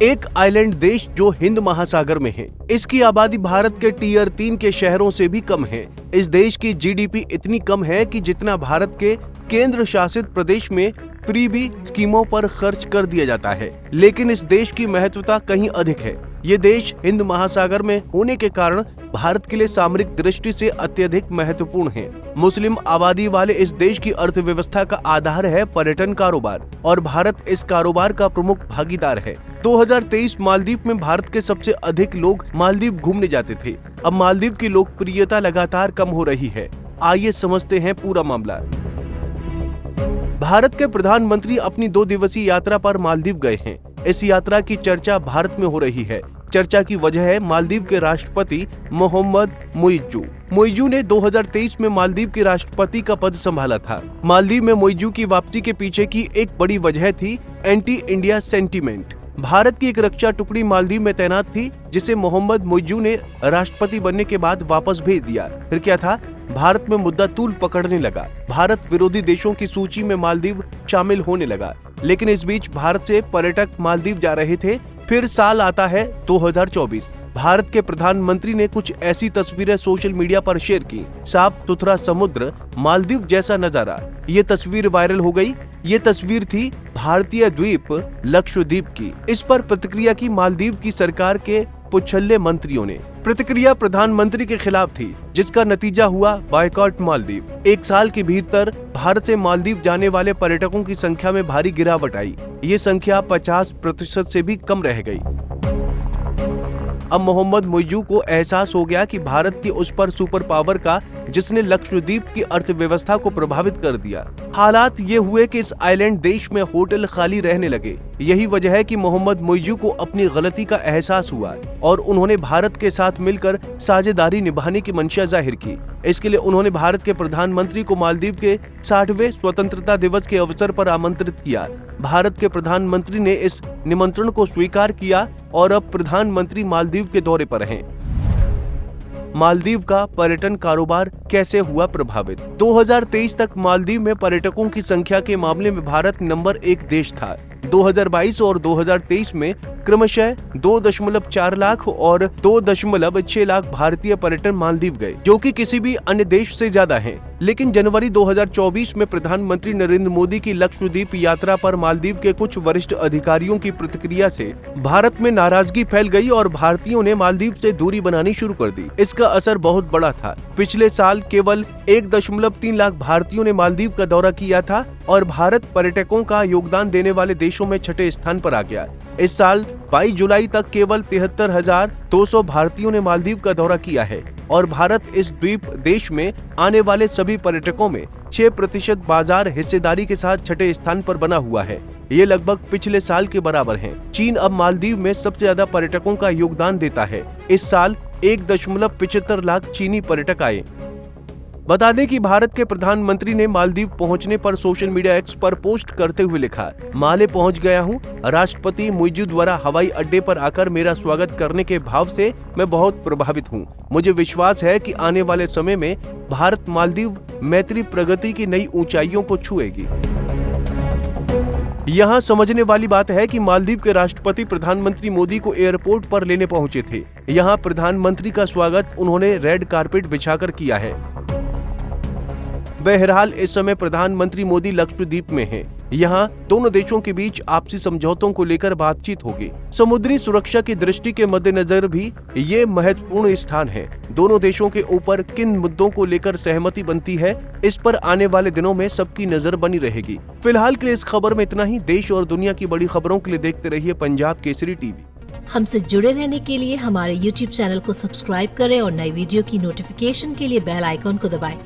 एक आइलैंड देश जो हिंद महासागर में है। इसकी आबादी भारत के टियर 3 के शहरों से भी कम है। इस देश की जीडीपी इतनी कम है कि जितना भारत के केंद्र शासित प्रदेश में फ्रीबी स्कीमों पर खर्च कर दिया जाता है, लेकिन इस देश की महत्वता कहीं अधिक है। ये देश हिंद महासागर में होने के कारण भारत के लिए सामरिक दृष्टि से अत्यधिक महत्वपूर्ण है। मुस्लिम आबादी वाले इस देश की अर्थव्यवस्था का आधार है पर्यटन कारोबार और भारत इस कारोबार का प्रमुख भागीदार है। 2023 मालदीव में भारत के सबसे अधिक लोग मालदीव घूमने जाते थे। अब मालदीव की लोकप्रियता लगातार कम हो रही है। आइए समझते हैं पूरा मामला। भारत के प्रधानमंत्री अपनी 2 दिवसीय यात्रा पर मालदीव गए हैं। इस यात्रा की चर्चा भारत में हो रही है। चर्चा की वजह है मालदीव के राष्ट्रपति मोहम्मद मुइज़्ज़ू ने 2023 में मालदीव के राष्ट्रपति का पद संभाला था। मालदीव में मुइज़्ज़ू की वापसी के पीछे की एक बड़ी वजह थी एंटी इंडिया सेंटीमेंट। भारत की एक रक्षा टुकड़ी मालदीव में तैनात थी, जिसे मोहम्मद मुइज़्ज़ू ने राष्ट्रपति बनने के बाद वापस भेज दिया। फिर क्या था, भारत में मुद्दा तूल पकड़ने लगा। भारत विरोधी देशों की सूची में मालदीव शामिल होने लगा। लेकिन इस बीच भारत से पर्यटक मालदीव जा रहे थे। फिर साल आता है 2024। भारत के प्रधानमंत्री ने कुछ ऐसी तस्वीरें सोशल मीडिया पर शेयर की। साफ सुथरा समुद्र, मालदीव जैसा नजारा। ये तस्वीर वायरल हो गई। ये तस्वीर थी भारतीय द्वीप लक्षद्वीप की। इस पर प्रतिक्रिया की मालदीव की सरकार के पुछल्ले मंत्रियों ने। प्रतिक्रिया प्रधानमंत्री के खिलाफ थी, जिसका नतीजा हुआ बॉयकॉट मालदीव। 1 साल के भीतर भारत से मालदीव जाने वाले पर्यटकों की संख्या में भारी गिरावट आई। ये संख्या 50% से भी कम रह गई। अब मोहम्मद मुइज़्ज़ू को एहसास हो गया कि भारत की उस पर सुपर पावर का, जिसने लक्षद्वीप की अर्थव्यवस्था को प्रभावित कर दिया। हालात ये हुए कि इस आइलैंड देश में होटल खाली रहने लगे। यही वजह है कि मोहम्मद मुइज़्ज़ू को अपनी गलती का एहसास हुआ और उन्होंने भारत के साथ मिलकर साझेदारी निभाने की मंशा जाहिर की। इसके लिए उन्होंने भारत के प्रधानमंत्री को मालदीव के 60वें स्वतंत्रता दिवस के अवसर पर आमंत्रित किया। भारत के प्रधानमंत्री ने इस निमंत्रण को स्वीकार किया और अब प्रधानमंत्री मालदीव के दौरे पर हैं। मालदीव का पर्यटन कारोबार कैसे हुआ प्रभावित? 2023 तक मालदीव में पर्यटकों की संख्या के मामले में भारत नंबर 1 देश था। 2022 और 2023 में क्रमशः 2.4 लाख और 2.6 लाख भारतीय पर्यटन मालदीव गए, जो कि किसी भी अन्य देश से ज्यादा हैं। लेकिन जनवरी 2024 में प्रधानमंत्री नरेंद्र मोदी की लक्षद्वीप यात्रा पर मालदीव के कुछ वरिष्ठ अधिकारियों की प्रतिक्रिया से भारत में नाराजगी फैल गई और भारतीयों ने मालदीव से दूरी बनानी शुरू कर दी। इसका असर बहुत बड़ा था। पिछले साल केवल 1.3 लाख भारतीयों ने मालदीव का दौरा किया था और भारत पर्यटकों का योगदान देने वाले देशों में 6ठे स्थान पर आ गया। इस साल 22 जुलाई तक केवल 73,200 भारतीयों ने मालदीव का दौरा किया है और भारत इस द्वीप देश में आने वाले सभी पर्यटकों में 6% बाजार हिस्सेदारी के साथ 6ठे स्थान पर बना हुआ है। ये लगभग पिछले साल के बराबर है। चीन अब मालदीव में सबसे ज्यादा पर्यटकों का योगदान देता है। इस साल 1.75 लाख चीनी पर्यटक आए। बता दें कि भारत के प्रधानमंत्री ने मालदीव पहुंचने पर सोशल मीडिया एक्स पर पोस्ट करते हुए लिखा, माले पहुंच गया हूं। राष्ट्रपति मुइज़्ज़ू द्वारा हवाई अड्डे पर आकर मेरा स्वागत करने के भाव से मैं बहुत प्रभावित हूं। मुझे विश्वास है कि आने वाले समय में भारत मालदीव मैत्री प्रगति की नई ऊंचाइयों को छुएगी। यहाँ समझने वाली बात है कि मालदीव के राष्ट्रपति प्रधानमंत्री मोदी को एयरपोर्ट पर लेने पहुंचे थे। यहाँ प्रधानमंत्री का स्वागत उन्होंने रेड कारपेट बिछाकर किया है। बहरहाल इस समय प्रधानमंत्री मोदी लक्षद्वीप में हैं। यहाँ दोनों देशों के बीच आपसी समझौतों को लेकर बातचीत होगी। समुद्री सुरक्षा की दृष्टि के मद्देनजर भी ये महत्वपूर्ण स्थान है। दोनों देशों के ऊपर किन मुद्दों को लेकर सहमति बनती है, इस पर आने वाले दिनों में सबकी नजर बनी रहेगी। फिलहाल के लिए इस खबर में इतना ही। देश और दुनिया की बड़ी खबरों के लिए देखते रहिए पंजाब केसरी टीवी। हमसे जुड़े रहने के लिए हमारे YouTube चैनल को सब्सक्राइब करें और नई वीडियो की नोटिफिकेशन के लिए बेल आइकॉन को दबाएं।